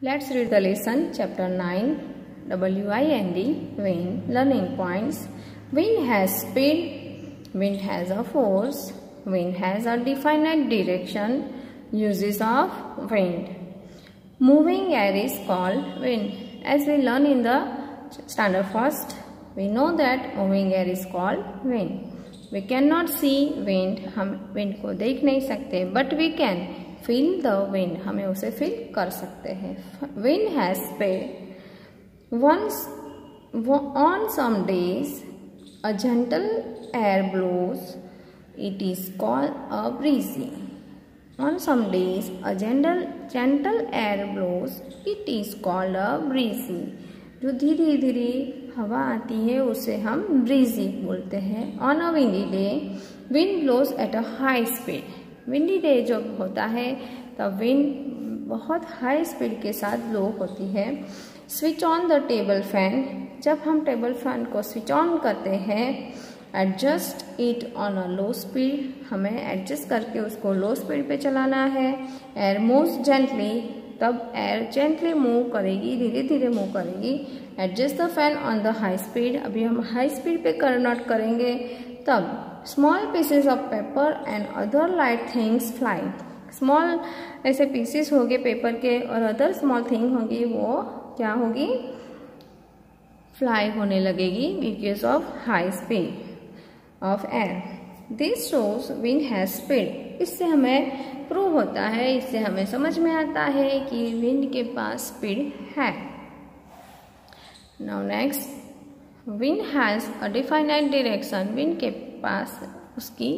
Let's read the lesson, chapter 9, WIND, wind, learning points. Wind has speed, wind has a force, wind has a definite direction, uses of wind. Moving air is called wind. As we learn in the standard first, we know that moving air is called wind. We cannot see wind, हम wind को देख नहीं सकते, but we can feel the wind, हमें उसे feel कर सकते हैं. Wind has speed. On some days, a gentle air blows. It is called a breezy. On some days, a gentle air blows. It is called a breezy. जो धीरे धीरे हवा आती है उसे हम ब्रीजी बोलते हैं. On a windy day, wind blows at a high speed. Windy day जब होता है तब विंड बहुत हाई स्पीड के साथ ब्लो होती है. Switch on the table fan. जब हम टेबल फैन को स्विच ऑन करते हैं, adjust it on a low speed. हमें एडजस्ट करके उसको लो स्पीड पे चलाना है. Air moves gently. तब एयर जेंटली मूव करेगी, धीरे धीरे मूव करेगी. Adjust the fan on the high speed. अभी हम हाई स्पीड पे करनट करेंगे. तब small pieces of paper and other light things fly. Small ऐसे पीसेस होंगे पेपर के और अदर स्मॉल थिंग होगी, वो क्या होगी, फ्लाई होने लगेगी because of high speed of air. This shows wind has speed. इससे हमें प्रूव होता है, इससे हमें समझ में आता है कि विंड के पास स्पीड है. Now next, wind has a definite direction. Wind के पास उसकी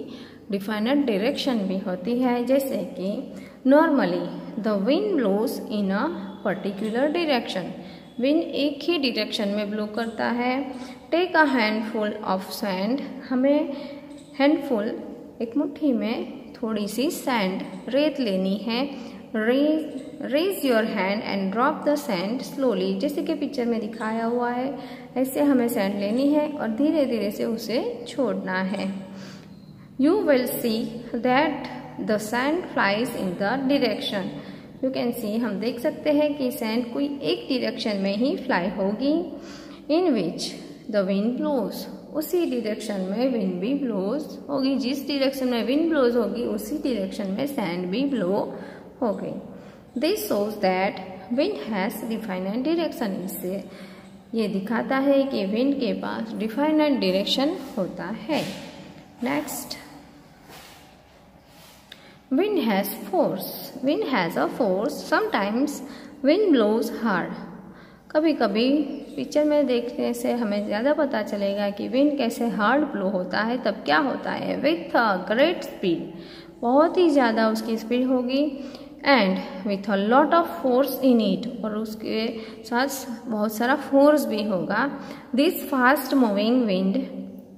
डिफाइनाइट डायरेक्शन भी होती है. जैसे कि normally the wind blows in a particular direction. Wind एक ही डायरेक्शन में ब्लो करता है. Take a handful of sand. हमें हैंडफुल, एक मुट्ठी में थोड़ी सी सैंड, रेत लेनी है. Raise your hand and drop the sand slowly. जैसे कि पिक्चर में दिखाया हुआ है, ऐसे हमें सैंड लेनी है और धीरे धीरे से उसे छोड़ना है. You will see that the sand flies in the direction. You can see, हम देख सकते हैं कि सैंड कोई एक डायरेक्शन में ही फ्लाई होगी. इन विच द विंड ब्लोज. उसी डायरेक्शन में विंड भी ब्लोज होगी. जिस डायरेक्शन में विंड ब्लोज होगी उसी डायरेक्शन में सैंड भी ब्लो होगी. This shows that wind has definite direction. इससे ये दिखाता है कि विंड के पास डिफाइनाइट डायरेक्शन होता है. Next, wind has force. Wind has a force. Sometimes wind blows hard. कभी कभी पिक्चर में देखने से हमें ज़्यादा पता चलेगा कि विंड कैसे हार्ड ब्लो होता है. तब क्या होता है, विथ अ ग्रेट स्पीड. बहुत ही ज़्यादा उसकी स्पीड होगी. And with a lot of force in it. और उसके साथ बहुत सारा फोर्स भी होगा. This fast moving wind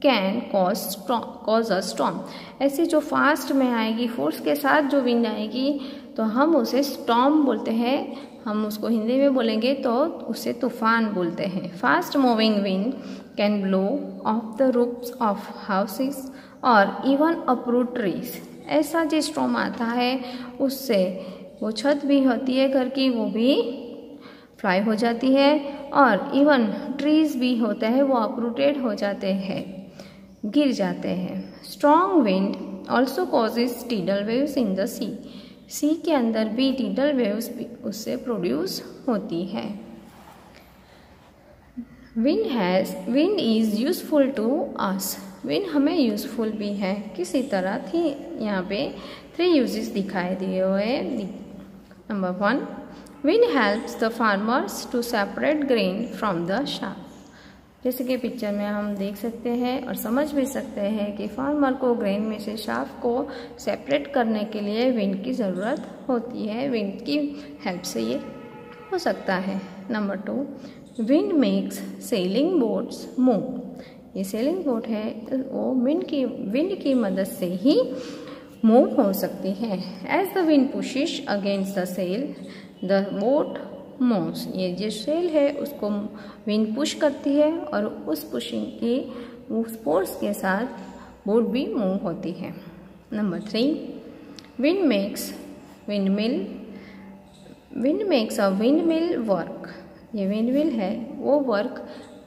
can cause a storm. ऐसी जो फास्ट में आएगी, फोर्स के साथ जो विंड आएगी, तो हम उसे स्टॉर्म बोलते हैं. हम उसको हिंदी में बोलेंगे तो उसे तूफान बोलते हैं. Fast moving wind can blow off the roofs of houses और इवन अपरूट ट्रीज. ऐसा जो स्टॉर्म आता है उससे वो छत भी होती है घर की, वो भी फ्लाई हो जाती है. और इवन ट्रीज भी होते हैं, वो अपरूटेड हो जाते हैं, गिर जाते हैं. Strong wind also causes tidal waves in the sea. Sea के अंदर भी tidal वेव्स उससे प्रोड्यूस होती है. Wind is useful to us. Wind हमें यूजफुल भी है. किसी तरह थी, यहाँ पे 3 यूजेस दिखाई दिए हुए. Number 1, wind helps the farmers to separate grain from the chaff. जैसे कि पिक्चर में हम देख सकते हैं और समझ भी सकते हैं कि फार्मर को ग्रेन में से शाफ को सेपरेट करने के लिए विंड की ज़रूरत होती है. विंड की हेल्प से ये हो सकता है. Number 2, wind makes selling boats move. ये सेलिंग बोट है, वो विंड की मदद से ही मूव हो सकती है. As the wind pushes against the sail, the boat moves. ये जो सेल है उसको विंड पुश करती है और उस पुशिंग की उस फोर्स के साथ बोट भी मूव होती है. Number 3, wind makes windmill wind makes a windmill work. ये विंड मिल है वो वर्क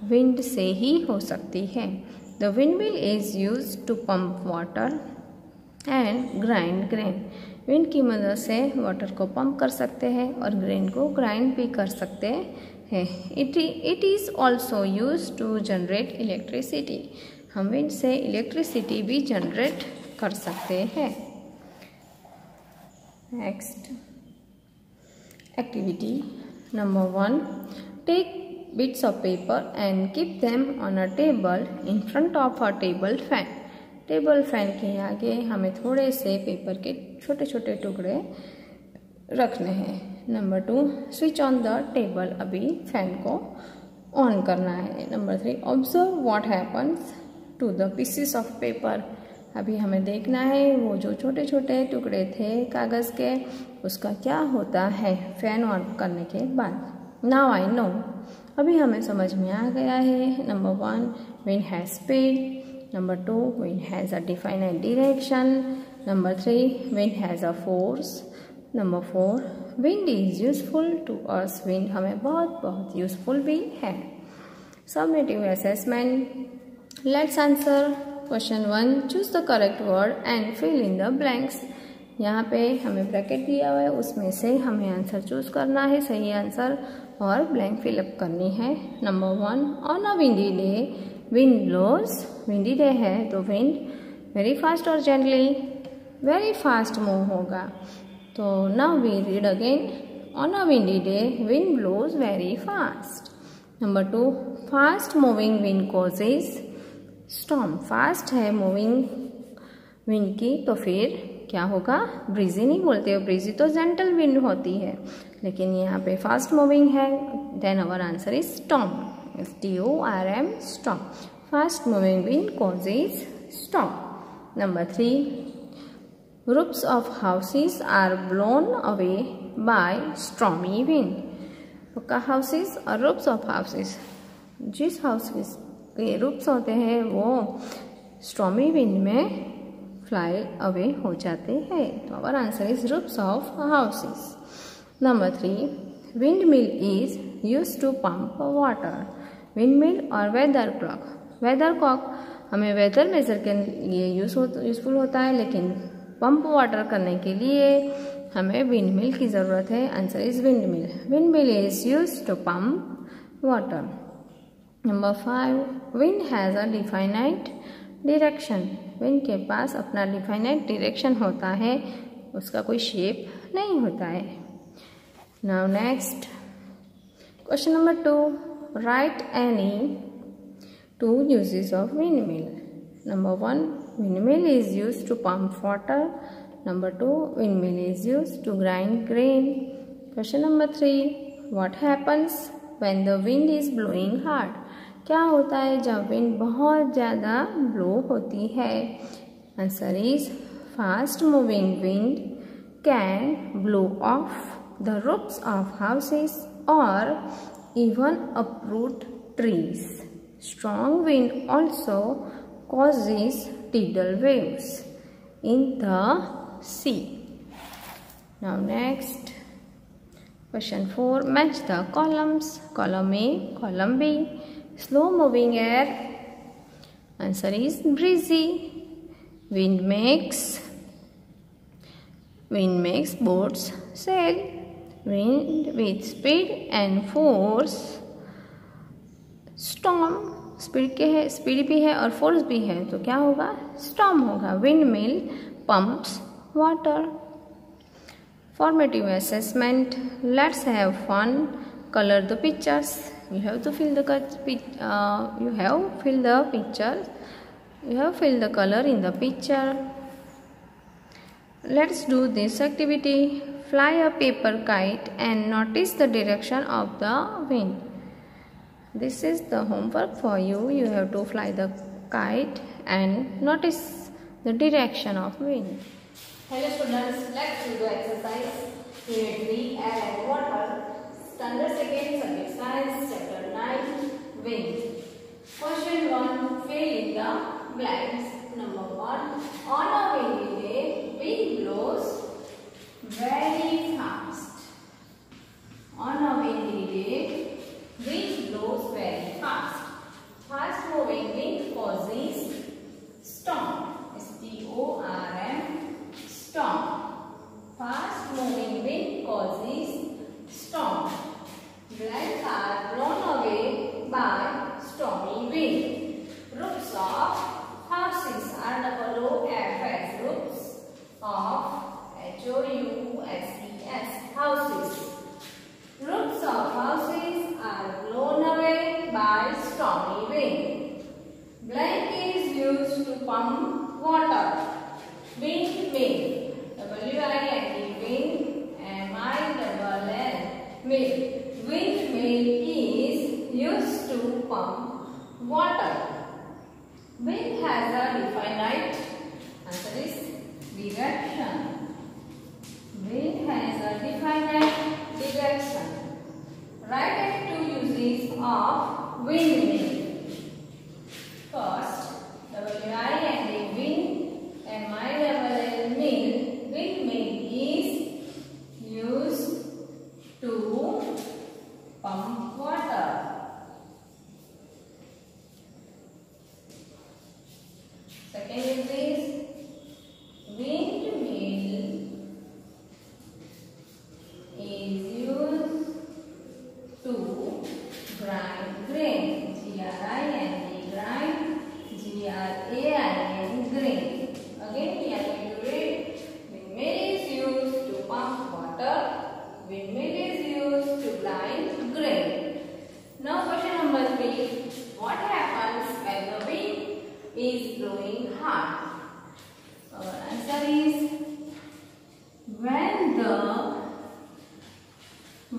विंड से ही हो सकती है। The windmill is use to pump water and grind grain. Wind की मदद से वाटर को पंप कर सकते हैं और ग्रेन को ग्राइंड भी कर सकते हैं। It is also use to generate electricity. हम विंड से इलेक्ट्रिसिटी भी जनरेट कर सकते हैं। Next activity number 1, take bits of paper and keep them on a table in front of a table fan। Table fan के आगे हमें थोड़े से पेपर के छोटे छोटे टुकड़े रखने हैं। Number 2, switch on the table. अभी फैन को ऑन करना है। Number 3, observe what happens to the pieces of paper. अभी हमें देखना है वो जो छोटे छोटे टुकड़े थे कागज़ के उसका क्या होता है फैन ऑन करने के बाद। Now I know. अभी हमें समझ में आ गया है। Number 1, wind has speed. Number 2, wind has a definite direction. Number 3, wind has a force. Number 4, wind is useful to us. Wind हमें बहुत बहुत यूजफुल भी है। Summative assessment. Let's answer question 1। Choose the correct word and fill in the blanks. यहाँ पे हमें bracket दिया हुआ है उसमें से हमें आंसर चूज करना है, सही आंसर, और ब्लैंक फिलअप करनी है। Number 1, on a windy day wind blows. Windy day है तो विंड वेरी फास्ट और जेंटली वेरी फास्ट मूव होगा। तो now we read again, on a windy day wind blows very fast. Number 2, fast moving wind causes storm. Fast है moving wind की तो फिर क्या होगा, ब्रीजी नहीं बोलते हो, ब्रीजी तो जेंटल विंड होती है, लेकिन यहाँ पे फास्ट मूविंग है। Then our answer is storm, STORM storm. Fast moving wind causes storm. Number 3, roofs of houses are blown away by stormy wind। का हाउसेस और roofs of houses, जिस हाउसेस के रूप्स होते हैं वो स्टॉर्मी विंड में fly away हो जाते हैं। तो our answer is roofs of houses. Number 3, windmill is use to pump water. Windmill और वेदर क्लॉक। वेदर क्लॉक हमें वेदर मेजर के लिए यूजफुल होता है, लेकिन पंप वाटर करने के लिए हमें विंड मिल की ज़रूरत है। Answer is windmill. Windmill is use to pump water. Number 5, wind has a definite direction. Wind के पास अपना डिफाइनाइट डायरेक्शन होता है, उसका कोई शेप नहीं होता है। Now next question number 2, write any 2 uses of windmill. Number 1, windmill is use to pump water. Number 2, windmill is use to grind grain. Question number 3, what happens when the wind is blowing hard. क्या होता है जब wind बहुत ज़्यादा blow होती है। Answer is fast moving wind can blow off the roofs of houses और even uproot trees. Strong wind also causes tidal waves in the sea. Now next question 4, match the columns. Column A, column B. Slow moving air. Answer is breezy. Wind makes boats sail. Wind with speed and force. Storm, speed भी है और force भी है, तो क्या होगा, storm होगा। Windmill pumps water. Formative assessment. Let's have fun. Colour the pictures. You have to fill the color in the picture. Let's do this activity. Fly a paper kite and notice the direction of the wind. This is the homework for you. You have to fly the kite and notice the direction of wind. Hello students, let's do the exercise. Unit 3, Air and Water. Standard 2nd Subject Science, Chapter 9, Wind. Question 1, fill in the blanks. Number 1, on a windy day, wind blows very fast.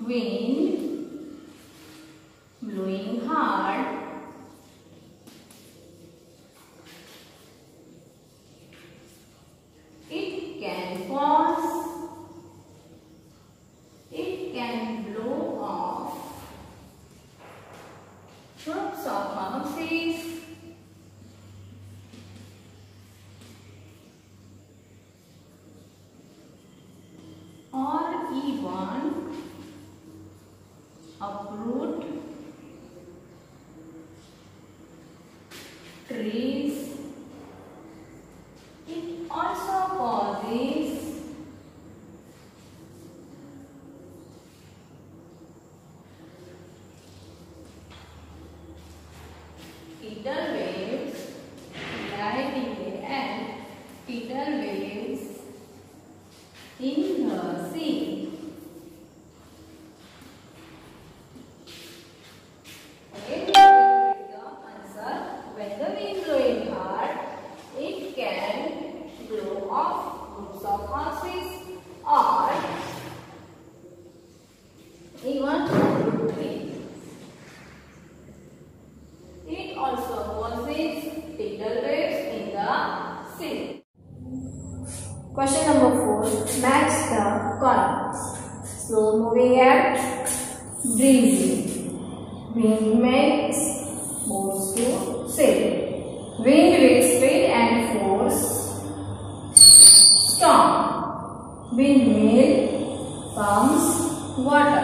wind blowing hard. It can cause, it can blow off groups of houses, or even uproot trees. It also causes tidal waves, gliding and tidal waves in the sea. Okay, the answer. When the wind blowing hard, it can blow off groups of houses or even trees. It also causes tidal waves in the sea. Question number 4. Match the columns. Slow moving and breezy. Wind makes boats to sail. Wind with speed and force. Storm. Windmill pumps water.